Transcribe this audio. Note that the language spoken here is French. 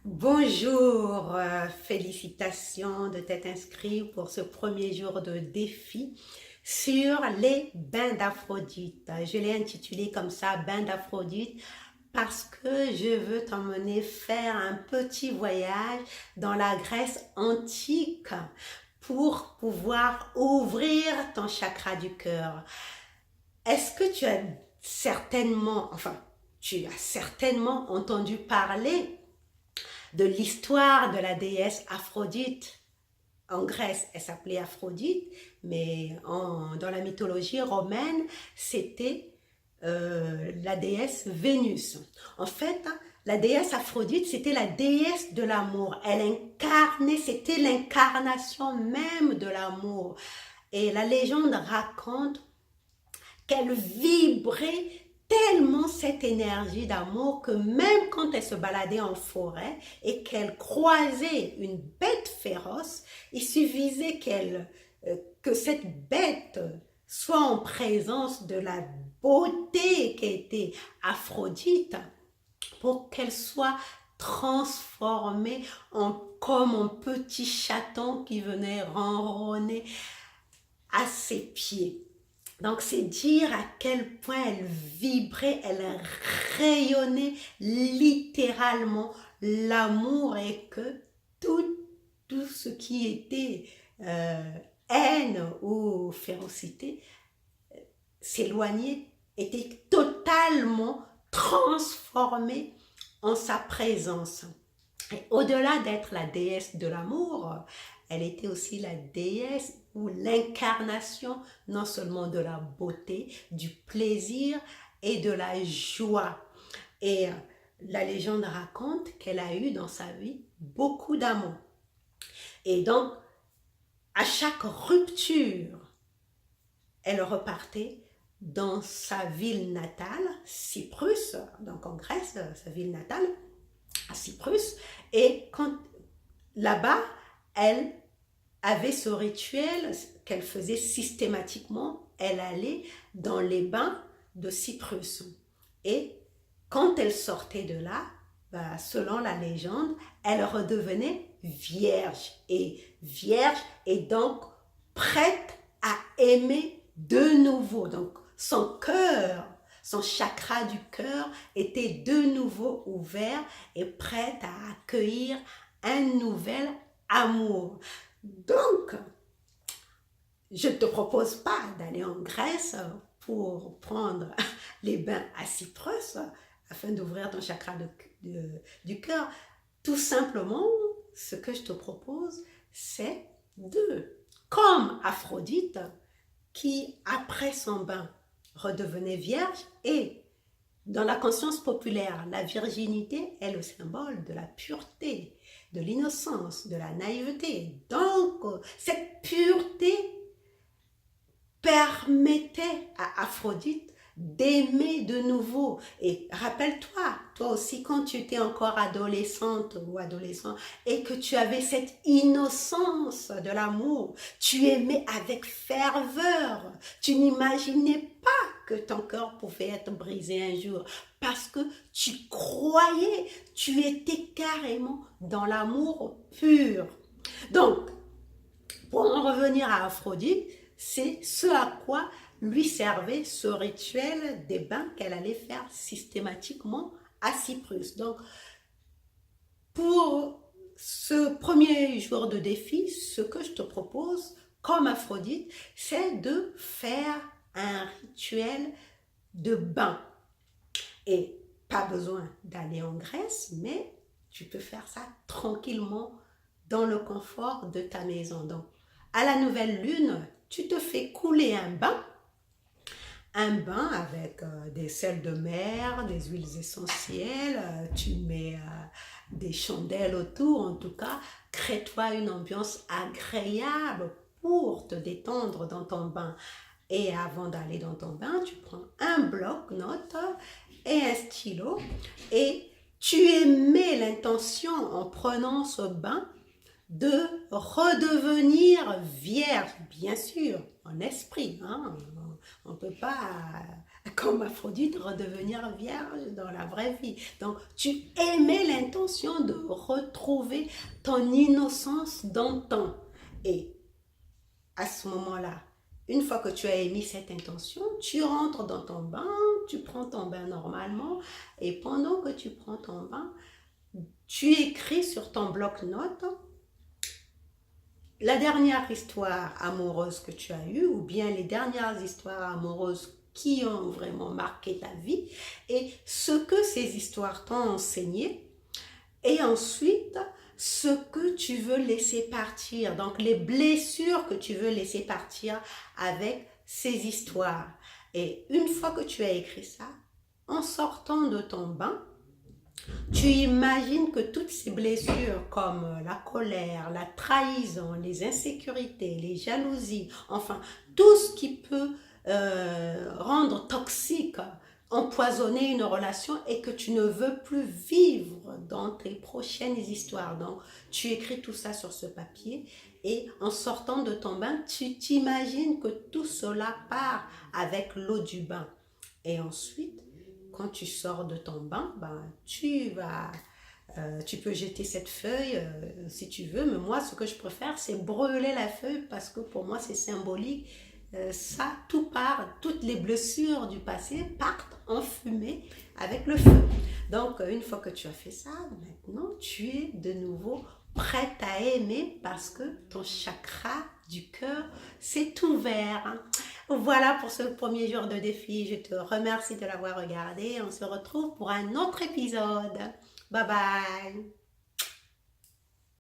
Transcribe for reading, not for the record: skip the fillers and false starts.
Bonjour, félicitations de t'être inscrit pour ce premier jour de défi sur les bains d'Aphrodite. Je l'ai intitulé comme ça, bains d'Aphrodite, parce que je veux t'emmener faire un petit voyage dans la Grèce antique pour pouvoir ouvrir ton chakra du cœur. Est-ce que tu as certainement entendu parler de l'histoire de la déesse Aphrodite? En Grèce, elle s'appelait Aphrodite, mais dans la mythologie romaine, c'était la déesse Vénus. En fait, la déesse Aphrodite, c'était la déesse de l'amour. Elle incarnait, c'était l'incarnation même de l'amour. Et la légende raconte qu'elle vibrait tellement cette énergie d'amour que même quand elle se baladait en forêt et qu'elle croisait une bête féroce, il suffisait que cette bête soit en présence de la beauté qu'était Aphrodite pour qu'elle soit transformée comme un petit chaton qui venait ronronner à ses pieds. Donc, c'est dire à quel point elle vibrait, elle rayonnait littéralement l'amour et que tout ce qui était haine ou férocité s'éloignait, était totalement transformé en sa présence. Et au-delà d'être la déesse de l'amour, elle était aussi la déesse ou l'incarnation non seulement de la beauté, du plaisir et de la joie. Et la légende raconte qu'elle a eu dans sa vie beaucoup d'amour. Et donc, à chaque rupture, elle repartait dans sa ville natale, Cyprus, donc en Grèce, sa ville natale, à Cyprus, et quand là-bas, elle avait ce rituel qu'elle faisait systématiquement. Elle allait dans les bains de Cyprus. Et quand elle sortait de là, selon la légende, elle redevenait vierge et donc prête à aimer de nouveau. Donc son cœur, son chakra du cœur était de nouveau ouvert et prête à accueillir un nouvel amour. Donc, je ne te propose pas d'aller en Grèce pour prendre les bains à Cyprus afin d'ouvrir ton chakra du cœur. Tout simplement, ce que je te propose, c'est comme Aphrodite, qui après son bain redevenait vierge, et dans la conscience populaire, la virginité est le symbole de la pureté, de l'innocence, de la naïveté. Donc, cette pureté permettait à Aphrodite d'aimer de nouveau. Et rappelle-toi, toi aussi, quand tu étais encore adolescente ou adolescent et que tu avais cette innocence de l'amour, tu aimais avec ferveur. Tu n'imaginais pas que ton cœur pouvait être brisé un jour parce que tu croyais, tu étais carrément dans l'amour pur. Donc, pour en revenir à Aphrodite, c'est ce à quoi lui servait ce rituel des bains qu'elle allait faire systématiquement à Cyprus. Donc, pour ce premier jour de défi, ce que je te propose, comme Aphrodite, c'est de faire un rituel de bain. Et pas besoin d'aller en Grèce, mais tu peux faire ça tranquillement dans le confort de ta maison. Donc, à la nouvelle lune, tu te fais couler un bain avec des sels de mer, des huiles essentielles, tu mets des chandelles autour, en tout cas, crée-toi une ambiance agréable pour te détendre dans ton bain. Et avant d'aller dans ton bain, tu prends un bloc-notes et un stylo et tu émets l'intention en prenant ce bain de redevenir vierge, bien sûr, en esprit. Hein? On ne peut pas comme Aphrodite, redevenir vierge dans la vraie vie. Donc, tu émets l'intention de retrouver ton innocence d'antan. Et à ce moment-là, une fois que tu as émis cette intention, tu rentres dans ton bain, tu prends ton bain normalement, et pendant que tu prends ton bain, tu écris sur ton bloc-notes la dernière histoire amoureuse que tu as eue, ou bien les dernières histoires amoureuses qui ont vraiment marqué ta vie, et ce que ces histoires t'ont enseigné, et ensuite ce que tu veux laisser partir, donc les blessures que tu veux laisser partir avec ces histoires. Et une fois que tu as écrit ça, en sortant de ton bain, tu imagines que toutes ces blessures comme la colère, la trahison, les insécurités, les jalousies, enfin tout ce qui peut rendre toxique, empoisonner une relation et que tu ne veux plus vivre dans tes prochaines histoires. Donc tu écris tout ça sur ce papier et en sortant de ton bain, tu t'imagines que tout cela part avec l'eau du bain. Et ensuite, quand tu sors de ton bain, tu peux jeter cette feuille si tu veux, mais moi, ce que je préfère, c'est brûler la feuille parce que pour moi, c'est symbolique. Ça, tout part, toutes les blessures du passé partent en fumée avec le feu. Donc, une fois que tu as fait ça, maintenant, tu es de nouveau prête à aimer parce que ton chakra du cœur s'est ouvert. Voilà pour ce premier jour de défi. Je te remercie de l'avoir regardé. On se retrouve pour un autre épisode. Bye bye.